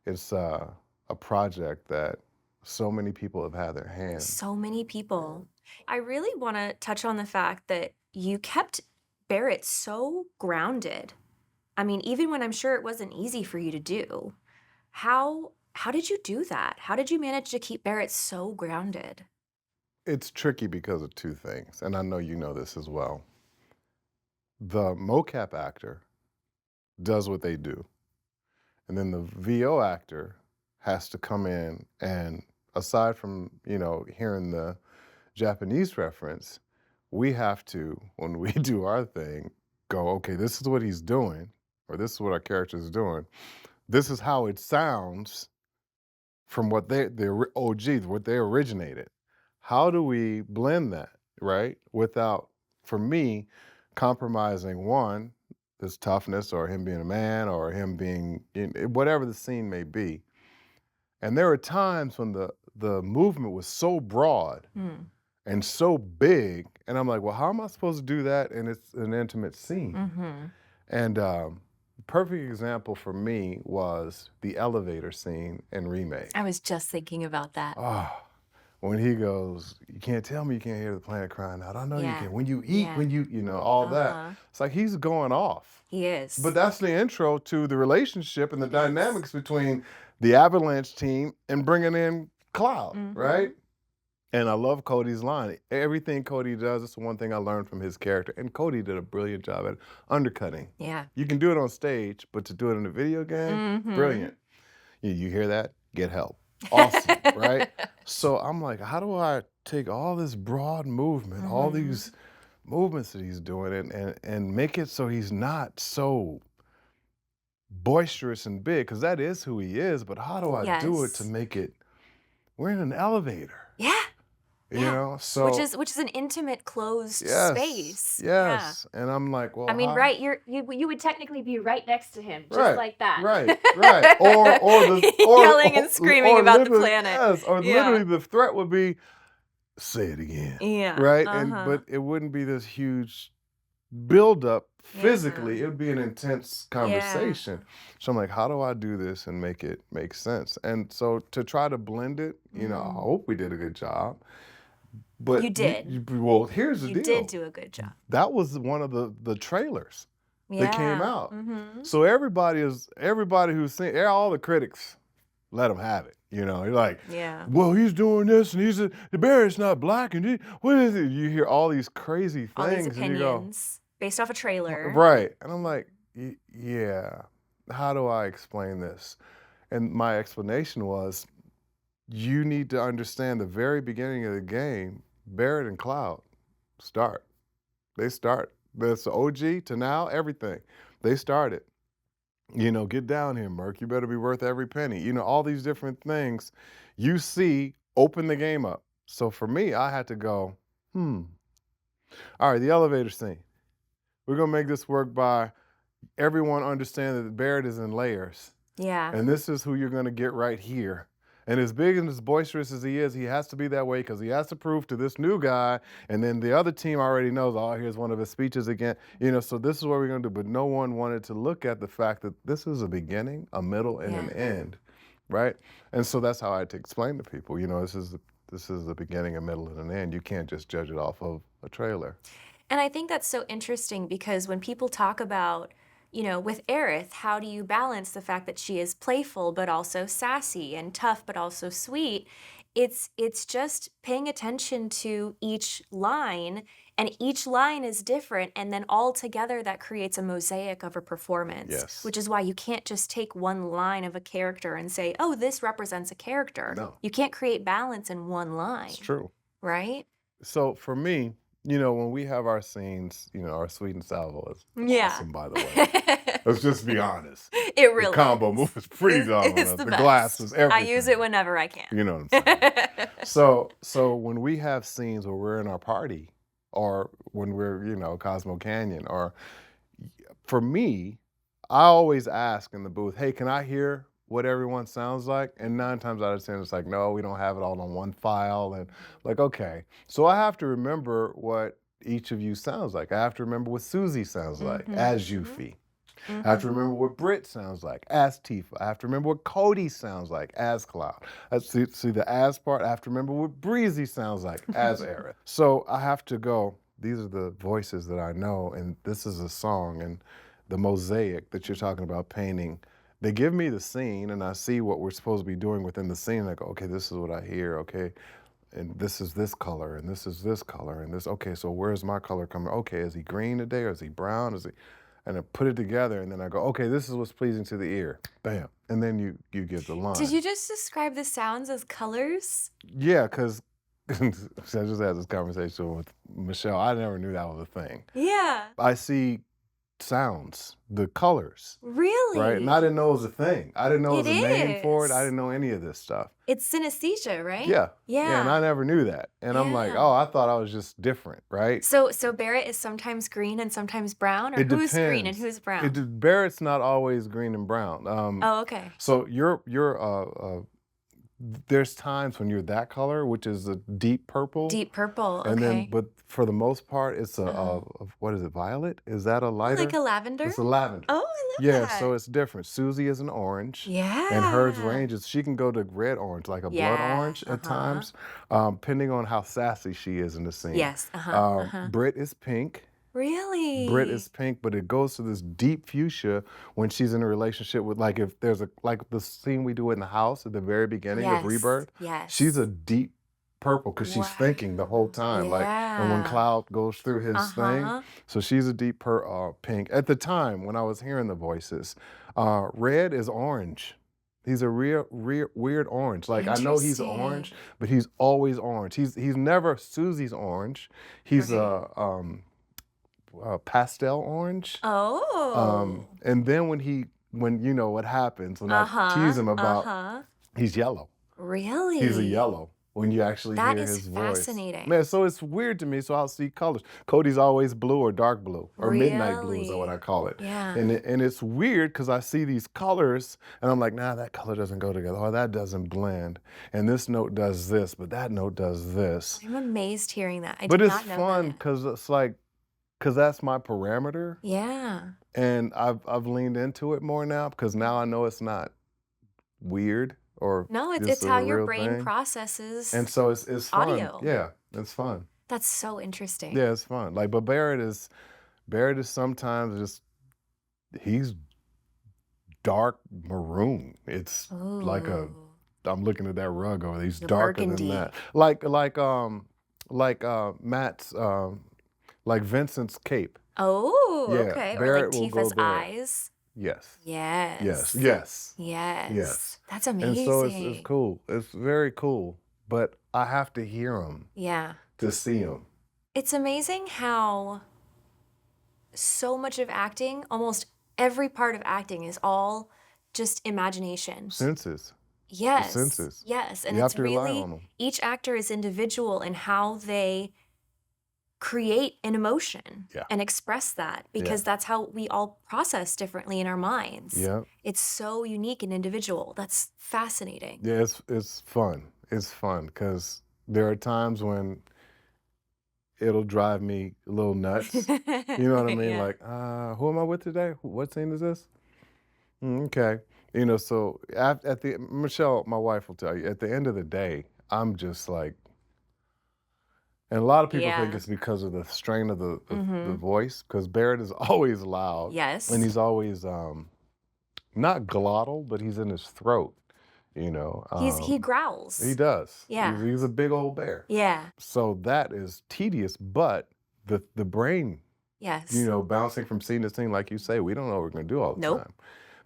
It's a project that so many people have had their hands. So many people. I really want to touch on the fact that you kept Barret so grounded. I mean, even when I'm sure it wasn't easy for you to do. How did you do that? How did you manage to keep Barret so grounded? It's tricky because of 2 things, and I know you know this as well. The mocap actor does what they do, and then the VO actor has to come in and, aside from, you know, hearing the Japanese reference, we have to, when we do our thing, go, okay, this is what he's doing, or this is what our character is doing. This is how it sounds from what what they originated. How do we blend that, right? Without, for me, compromising one, his toughness or him being a man or him being, whatever the scene may be. And there are times when the movement was so broad and so big, and I'm like, well, how am I supposed to do that? And it's an intimate scene. And perfect example for me was the elevator scene in Remake. I was just thinking about that. When he goes, you can't tell me you can't hear the planet crying out. I know you can. When you eat, when you know, all that. It's like he's going off. He is. But that's the intro to the relationship and the dynamics between the Avalanche team and bringing in Cloud, right? And I love Cody's line. Everything Cody does, it's the one thing I learned from his character. And Cody did a brilliant job at undercutting. Yeah. You can do it on stage, but to do it in a video game, brilliant. You hear that? Get help. Awesome, right? So I'm like, how do I take all this broad movement, all these movements that he's doing, and make it so he's not so boisterous and big, because that is who he is, but how do I do it to Yes. make it, we're in an elevator, Yeah. you Yeah. know? So Which is an intimate, closed yes, space. Yeah. yes. And I'm like, well, I mean, how? right, you would technically be right next to him, just Right, like that. right, right. Yelling and screaming about the literally, planet. yes, or Yeah. literally the threat would be, say it again. Yeah. Right? Uh-huh. But it wouldn't be this huge buildup physically. It would be an intense conversation. So I'm like, how do I do this and make it make sense? And so to try to blend it, you know, I hope we did a good job. But You did. well, here's the You deal. did do a good job. That was one of the trailers that came Yeah. out. Mhm. So everybody who's seen, all the critics, let them have it. You know, you're like, Yeah. well, he's doing this, and the Barret's not black, and what is it? You hear all these crazy things, All these and you go, opinions based off a trailer. right. And I'm like, yeah, how do I explain this? And my explanation was, you need to understand the very beginning of the game, Barret and Cloud start. They start. That's the OG to now, everything. They started. You know, get down here, Merc. You better be worth every penny. You know, all these different things you see open the game up. So for me, I had to go, all right, the elevator scene. We're going to make this work by everyone understanding that Barret is in layers. Yeah. And this is who you're going to get right here. And as big and as boisterous as he has to be that way because he has to prove to this new guy. And then the other team already knows, oh, here's one of his speeches again. You know, so this is what we're going to do. But no one wanted to look at the fact that this is a beginning, a middle, and an end, right? And so that's how I had to explain to people, you know, this is the beginning, a middle, and an end. You can't just judge it off of a trailer. And I think that's so interesting because when people talk about, you know, with Aerith, how do you balance the fact that she is playful but also sassy and tough but also sweet? It's just paying attention to each line, and each line is different, and then all together that creates a mosaic of a performance. Yes. Which is why you can't just take one line of a character and say, oh, this represents a character. No. You can't create balance in one line. It's true. Right? So for me, you know, when we have our scenes, you know, our sweet and salvo is awesome, by the way. Let's just be honest. It really the combo move is pretty dominant. It's the best. Glasses, everything. I use it whenever I can. You know what I'm saying? So when we have scenes where we're in our party, or when we're, you know, Cosmo Canyon, or for me, I always ask in the booth, hey, can I hear what everyone sounds like? And 9 times out of 10, it's like, no, we don't have it all on one file. And like, okay. So I have to remember what each of you sounds like. I have to remember what Susie sounds like as Yuffie. I have to remember what Britt sounds like as Tifa. I have to remember what Cody sounds like as Cloud. See the as part. I have to remember what Breezy sounds like as Aerith. So I have to go, these are the voices that I know, and this is a song, and the mosaic that you're talking about painting. They give me the scene, and I see what we're supposed to be doing within the scene. I go, okay, this is what I hear, okay, and this is this color, and this is this color, and this, okay, so where's my color coming? Okay, is he green today, or is he brown? And I put it together, and then I go, okay, this is what's pleasing to the ear. Bam. And then you give the line. Did you just describe the sounds as colors? Yeah, because I just had this conversation with Michelle. I never knew that was a thing. Yeah. I see sounds, the colors. Really? Right? And I didn't know it was a thing. I didn't know it was a name for it. is. I didn't know any of this stuff. It's synesthesia, right? Yeah. Yeah. And I never knew that. And I'm like, Yeah. oh, I thought I was just different, right? So Barret is sometimes green and sometimes brown, or It who's green and depends. who's brown? Barrett's not always green and brown. Oh, okay. So there's times when you're that color, which is a deep purple. Deep purple. Okay. And then, but for the most part, it's what is it, violet? Is that a lighter? Like a lavender? It's a lavender. Oh, I love Yeah, that. so it's different. Susie is an orange. Yeah. And hers ranges. She can go to red orange, like a blood orange at times, depending on how sassy she is in the scene. Yes. Britt is pink. Really? Britt is pink, but it goes to this deep fuchsia when she's in a relationship with, like, if there's like the scene we do in the house at the very beginning of Rebirth. Yes. She's a deep purple because she's thinking the whole time. Like, and when Cloud goes through his thing, so she's a deep pink. At the time when I was hearing the voices, Red is orange. He's a real weird orange. Like, I know he's orange, but he's always orange. He's never Susie's orange. He's pastel orange. Oh. And then when he when you know what happens when I Uh-huh. tease him about Uh-huh. he's yellow. Really? He's a yellow when you actually That hear is his voice. fascinating. Man, so it's weird to me. So I'll see colors. Cody's always blue or dark blue or midnight blue is what I Really? call it. Yeah. And it's weird because I see these colors and I'm like, nah, that color doesn't go together. Or that doesn't blend. And this note does this, but that note does this. I'm amazed hearing that. I But did it's not know fun that. because it's like, because that's my parameter. Yeah. And I've leaned into it more now because now I know it's not weird or No, it's just a how your real brain thing. processes And so it's fun. audio. Yeah, it's fun. That's so interesting. Yeah, it's fun. Like, but Barret is sometimes just he's dark maroon. It's like Ooh. I'm looking at that rug over there. He's The darker burgundy. than that. Like Matt's like Vincent's cape. Oh, Yeah, okay. Or like Barret will go Tifa's there. eyes. Yes. Yes. Yes. Yes. Yes. Yes. That's And amazing. so it's cool. It's very cool. But I have to hear him Yeah. to see him. It's amazing how so much of acting, almost every part of acting is all just imagination. Senses. Yes. senses. Yes. And You have it's to rely really, on them. each actor is individual in how they create an emotion Yeah. and express that because that's how we all process differently in our minds. Yeah. It's so unique and individual. That's fascinating. Yeah, it's fun. It's fun because there are times when it'll drive me a little nuts. You know what I mean? Yeah. Like, who am I with today? What scene is this? Okay. You know, so at the Michelle, my wife will tell you, at the end of the day, I'm just like, and a lot of people think Yeah. it's because of the strain of the Mhm. voice, because Barret is always loud. Yes. And he's always not glottal, but he's in his throat, you know. He growls. He does. Yeah. He's a big old bear. Yeah. So that is tedious, but the brain, Yes. you know, bouncing from scene to scene, like you say, we don't know what we're going to do all the Nope. time.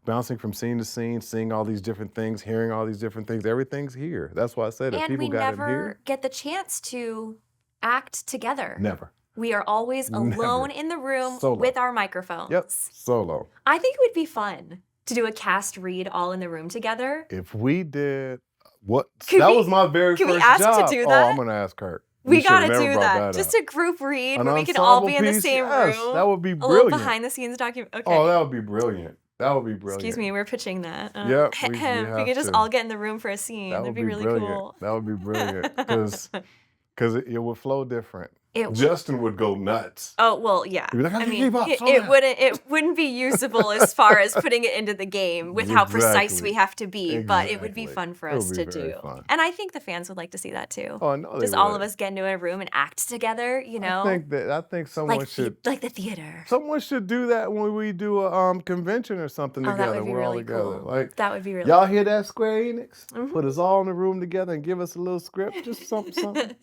Bouncing from scene to scene, seeing all these different things, hearing all these different things, everything's here. That's why I said if And people we got him never here, get the chance to act together. never. We are always alone in the room Solo. with our microphones. Yep, solo. I think it would be fun to do a cast read all in the room together. If we did, what? Could that we- was my very can we first ask to job. do Oh, that? I'm going to ask Kurt. We should've gotta never do brought that. Just up. a group read An where we can all be in the ensemble same piece? Yes, room. that would be A little brilliant. behind the scenes document. Okay. Oh, that would be brilliant. That would be brilliant. Excuse me, we're pitching that. Yep, we we have could just to. all get in the room for a scene. That That'd would be really brilliant. cool. That would be brilliant because it would flow different. It would- Justin would go nuts. Oh well, yeah. He'd be like, I I can't mean, keep up, slow it down. wouldn't be usable as far as putting it into the game with how precise Exactly. we have to be, but it would be Exactly. fun for It us would to be very do. fun. And I think the fans would like to see that too. Oh, no, they Just all would. of us get into a room and act together, you know? I think someone like should. like the theater. Someone should do that when we do a convention or something Oh, together. that would be We're all really together. cool. Like, That would be really y'all hear that, Square Enix? Mhm. Put us all in the room together and give us a little script, just something.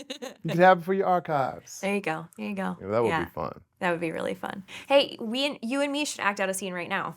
You can have it for your archives. There you go. There you go. Yeah, that would Yeah, be fun. that would be really fun. Hey, you and me should act out a scene right now.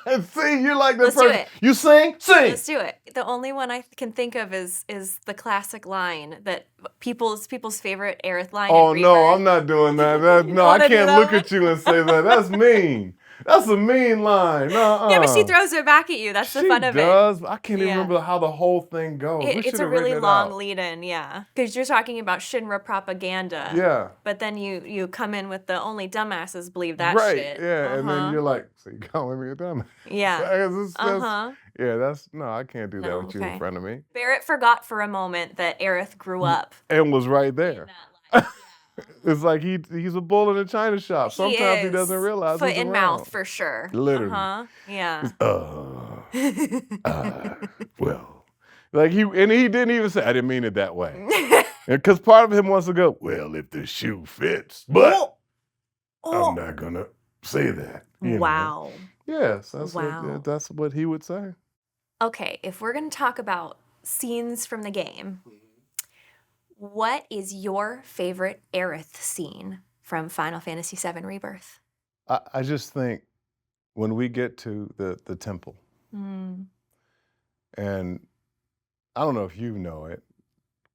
And see, you're like the Let's do person. it. You sing, sing. Let's do it. The only one I can think of is the classic line that people's favorite Aerith line. Oh in no, Rebirth. I'm not doing that. No, I wanna do can't that look one? at you and say that. That's mean. That's a mean line. Yeah, but she throws it back at you. That's the She fun of does. I can't even Yeah. remember how the whole thing goes. it. We It's a should've written really it long out. lead-in, yeah. Because you're talking about Shinra propaganda. Yeah. But then you come in with the only dumbasses believe that Right. shit. Yeah. And then Uh-huh. you're like, so you calling me a dumb? Yeah. Yeah. That's no. I can't do that No, with you okay. in front of me. Barret forgot for a moment that Aerith grew up. And was right in there. that line. It's like he's a bull in a china shop. Sometimes he doesn't is. realize Foot who's in around. mouth for sure. Literally. Uh-huh. Yeah. Well, like he didn't even say, I didn't mean it that way. Because part of him wants to go, well, if the shoe fits, but I'm not gonna say that. You know? Wow. Yes, Wow. that's what he would say. Okay, if we're going to talk about scenes from the game, what is your favorite Aerith scene from Final Fantasy VII Rebirth? I just think when we get to the temple, Mm. and I don't know if you know it,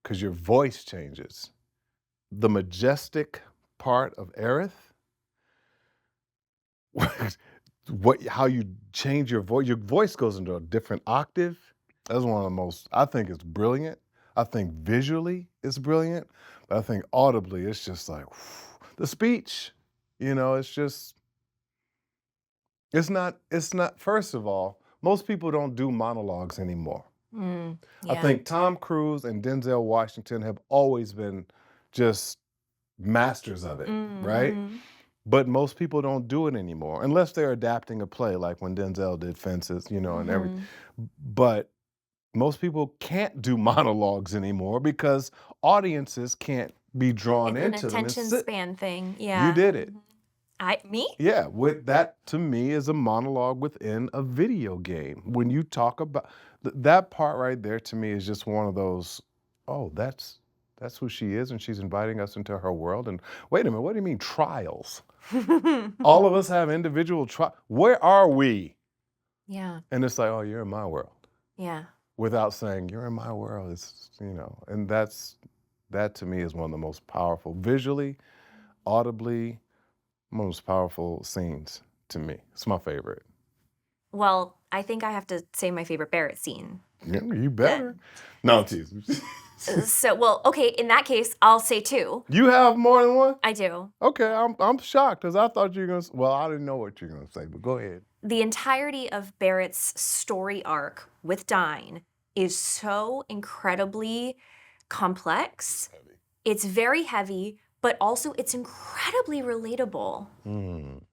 because your voice changes. The majestic part of Aerith how you change your voice. Your voice goes into a different octave. That's one of the most, I think it's brilliant. I think visually it's brilliant, but I think audibly it's just like the speech, it's not, first of all, most people don't do monologues anymore. I Yeah. think Tom Cruise and Denzel Washington have always been just masters of it, right? But most people don't do it anymore unless they're adapting a play, like when Denzel did Fences, and everything. But most people can't do monologues anymore because audiences can't be drawn It's an into them. attention span thing. Yeah. You did it. Me? Yeah, with that to me is a monologue within a video game. When you talk about that part right there, to me is just one of those, oh, that's who she is, and she's inviting us into her world. And wait a minute, what do you mean trials? All of us have individual trials. Where are we? Yeah. And it's like, oh, you're in my world. Yeah. Without saying you're in my world, it's and that to me is one of the most powerful, visually, audibly, most powerful scenes to me. It's my favorite. Well, I think I have to say my favorite Barret scene. Yeah, you better. No, jeez. So, well, okay, in that case, I'll say 2. You have more than one? I do. Okay, I'm shocked because I thought you were gonna. Well, I didn't know what you were gonna say, but go ahead. The entirety of Barrett's story arc with Dine is so incredibly complex. It's very heavy, but also it's incredibly relatable.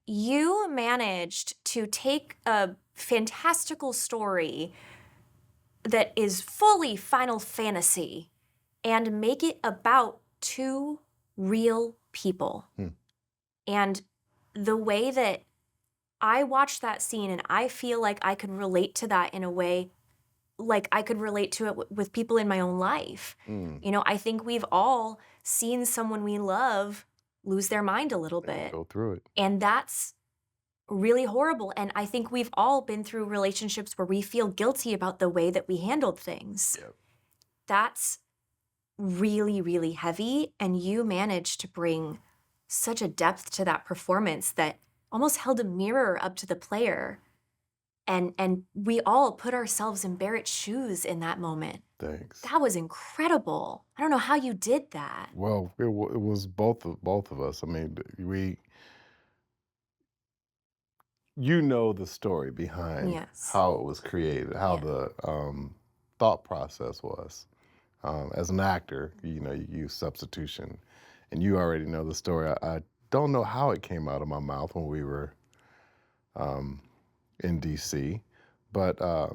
You managed to take a fantastical story that is fully Final Fantasy and make it about 2 real people. And the way that I watched that scene and I feel like I could relate to that in a way like I could relate to it with people in my own life. I think we've all seen someone we love lose their mind a little bit. Go through it. And that's really horrible. And I think we've all been through relationships where we feel guilty about the way that we handled things. Yep. That's really, really heavy. And you managed to bring such a depth to that performance that almost held a mirror up to the player. And we all put ourselves in Barrett's shoes in that moment. Thanks. That was incredible. I don't know how you did that. Well, it was both of us. I mean, the story behind Yes. how it was created, how the thought process was. As an actor, you use substitution, and you already know the story. I don't know how it came out of my mouth when we were in DC, but I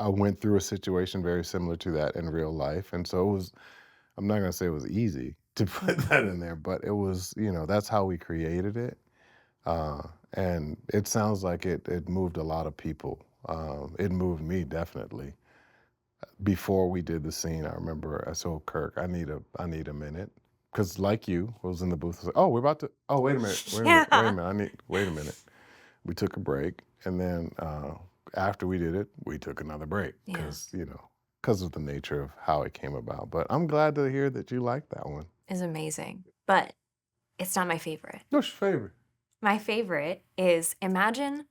went through a situation very similar to that in real life, and so it was. I'm not gonna say it was easy to put that in there, but it was. That's how we created it, and it sounds like it moved a lot of people. It moved me definitely. Before we did the scene, I remember I told Kirk, I need a minute. Because like you, I was in the booth, I was like, oh, we're about to, oh, wait a minute. Wait a minute. We took a break. And then after we did it, we took another break. Because, because of the nature of how it came about. But I'm glad to hear that you liked that one. It's amazing. But it's not my favorite. What's your favorite? My favorite is imagine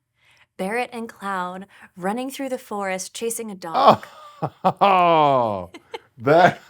Barret and Cloud running through the forest chasing a dog. Oh, that.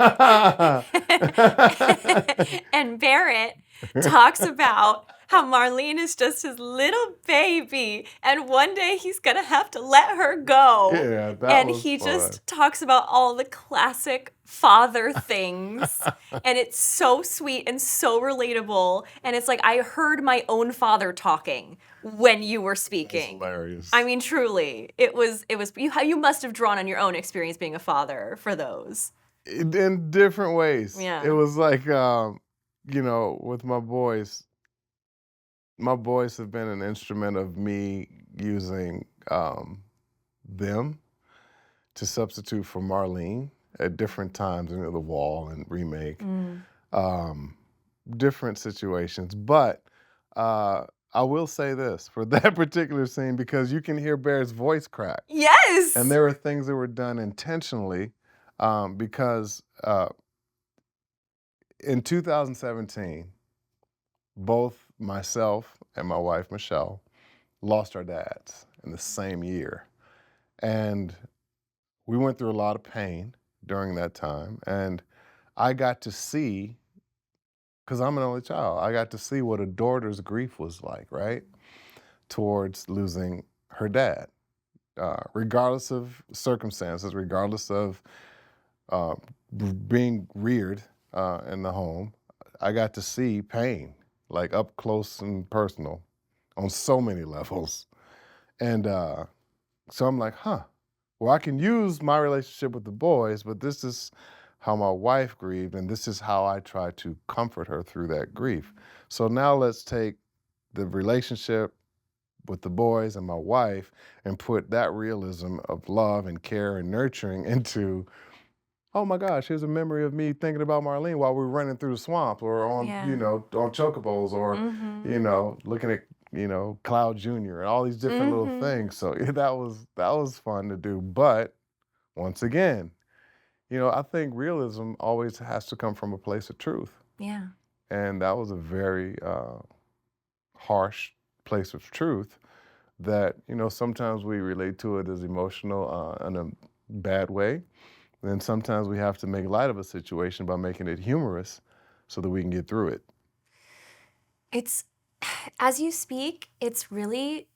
And Barret talks about how Marlene is just his little baby, and one day he's gonna have to let her go. Yeah, that and was he fun. just talks about all the classic father things, and it's so sweet and so relatable. And it's like I heard my own father talking when you were speaking. That's hilarious. I mean, truly, it was. You must have drawn on your own experience being a father for those. In different ways. Yeah. It was like, with my boys have been an instrument of me using them to substitute for Marlene at different times in the Wall and remake, different situations. But I will say this for that particular scene, because you can hear Barret's voice crack. Yes. And there were things that were done intentionally because in 2017, both myself and my wife, Michelle, lost our dads in the same year. And we went through a lot of pain during that time. And I got to see, because I'm an only child, I got to see what a daughter's grief was like, right? Towards losing her dad. Regardless of circumstances, regardless of being reared in the home, I got to see pain, like up close and personal on so many levels. And so I'm like, well, I can use my relationship with the boys, but this is how my wife grieved, and this is how I try to comfort her through that grief. So now let's take the relationship with the boys and my wife and put that realism of love and care and nurturing into, oh my gosh, here's a memory of me thinking about Marlene while we were running through the swamp or on, on chocobos or, looking at, Cloud Jr. and all these different little things. So that was fun to do. But once again, I think realism always has to come from a place of truth. Yeah. And that was a very harsh place of truth that, sometimes we relate to it as emotional in a bad way. And sometimes we have to make light of a situation by making it humorous so that we can get through it. As you speak, it's really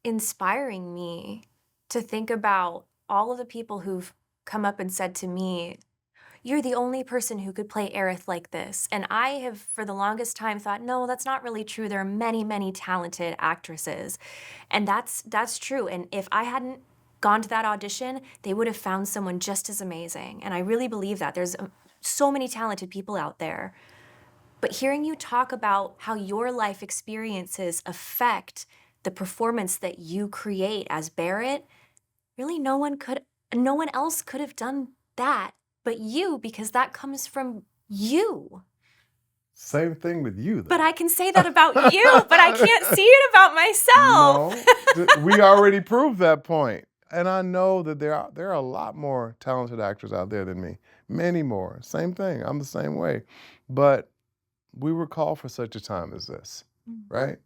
inspiring me to think about all of the people who've come up and said to me, you're the only person who could play Aerith like this. And I have, for the longest time, thought, no, that's not really true. There are many, many talented actresses. And that's true. And if I hadn't gone to that audition, they would have found someone just as amazing. And I really believe that. There's so many talented people out there. But hearing you talk about how your life experiences affect the performance that you create as Barret, really no one else could have done that but you, because that comes from you. Same thing with you, though. But I can say that about you, but I can't see it about myself. No, we already proved that point. And I know that there are a lot more talented actors out there than me. Many more. Same thing. I'm the same way. But we were called for such a time as this, right?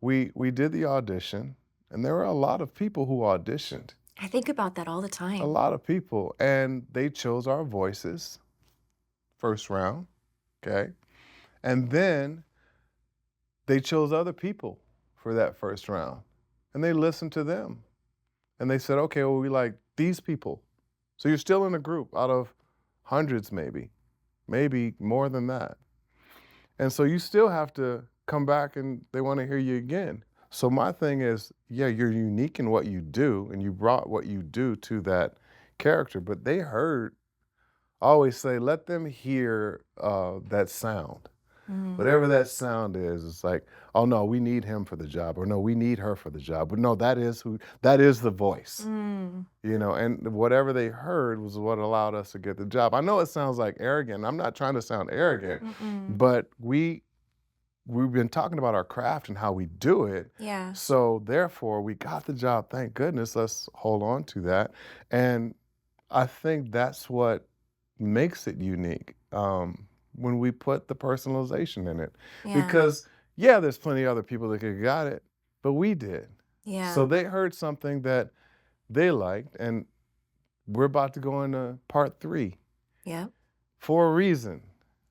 We did the audition, and there were a lot of people who auditioned. I think about that all the time. A lot of people. And they chose our voices first round, okay? And then they chose other people for that first round. And they listened to them. And they said, okay, well, we like these people. So you're still in a group out of hundreds maybe more than that. And so you still have to come back and they want to hear you again. So my thing is, yeah, you're unique in what you do, and you brought what you do to that character, but they heard, I always say, let them hear that sound. Whatever that sound is, it's like, oh no, we need him for the job, or no, we need her for the job. But no, that is the voice. And whatever they heard was what allowed us to get the job. I know it sounds like arrogant. I'm not trying to sound arrogant, but we've been talking about our craft and how we do it. Yeah. So therefore, we got the job. Thank goodness. Let's hold on to that. And I think that's what makes it unique when we put the personalization in it. Yeah. Because, yeah, there's plenty of other people that could have got it, but we did. Yeah. So they heard something that they liked, and we're about to go into part 3. Yeah. For a reason.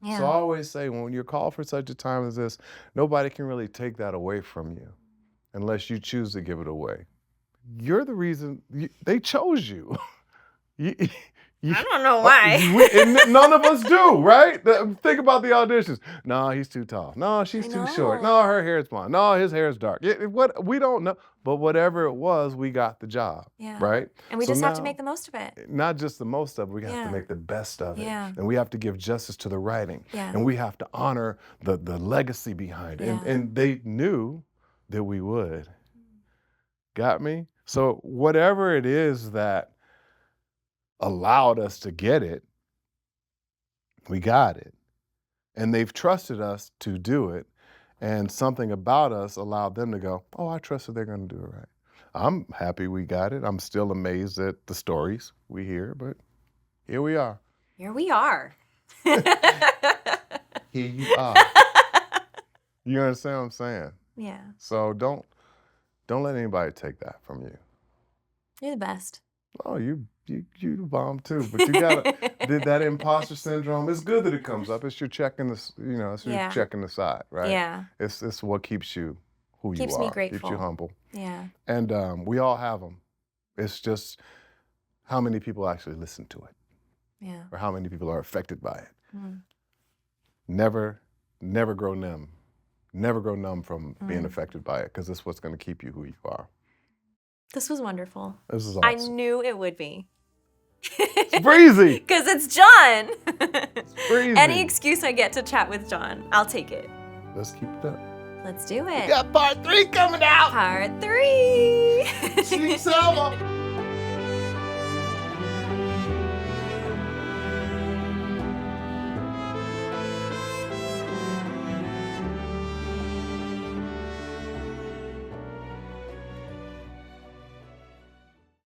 Yeah. So I always say, when you're called for such a time as this, nobody can really take that away from you unless you choose to give it away. You're the reason they chose you. I don't know why. None of us do, right? Think about the auditions. No, he's too tall. No, she's too short. No, her hair is blonde. No, his hair is dark. What we don't know. But whatever it was, we got the job, right? And we just have to make the most of it. Not just the most of it, we have to make the best of it. Yeah. And we have to give justice to the writing. Yeah. And we have to honor the legacy behind it. Yeah. And they knew that we would. Got me? So whatever it is that allowed us to get it, we got it. And they've trusted us to do it. And something about us allowed them to go, oh, I trust that they're going to do it right. I'm happy we got it. I'm still amazed at the stories we hear, but here we are. Here we are. Here you are. You understand what I'm saying? Yeah. So don't let anybody take that from you. You're the best. Oh, you the bomb too, but you gotta did that imposter syndrome. It's good that it comes up. It's your checking this, it's your checking the side, right? Yeah. It's what keeps you who Keeps you me are. grateful. Keeps you humble. Yeah. And we all have them. It's just how many people actually listen to it, Yeah. or how many people are affected by it. Mm. Never grow numb. Never grow numb from being affected by it, because it's what's going to keep you who you are. This was wonderful. This is I awesome. knew it would be. It's breezy. Because it's John. It's breezy. Any excuse I get to chat with John, I'll take it. Let's keep it up. Let's do it. We got part 3 coming out. Part 3. See you, Selma.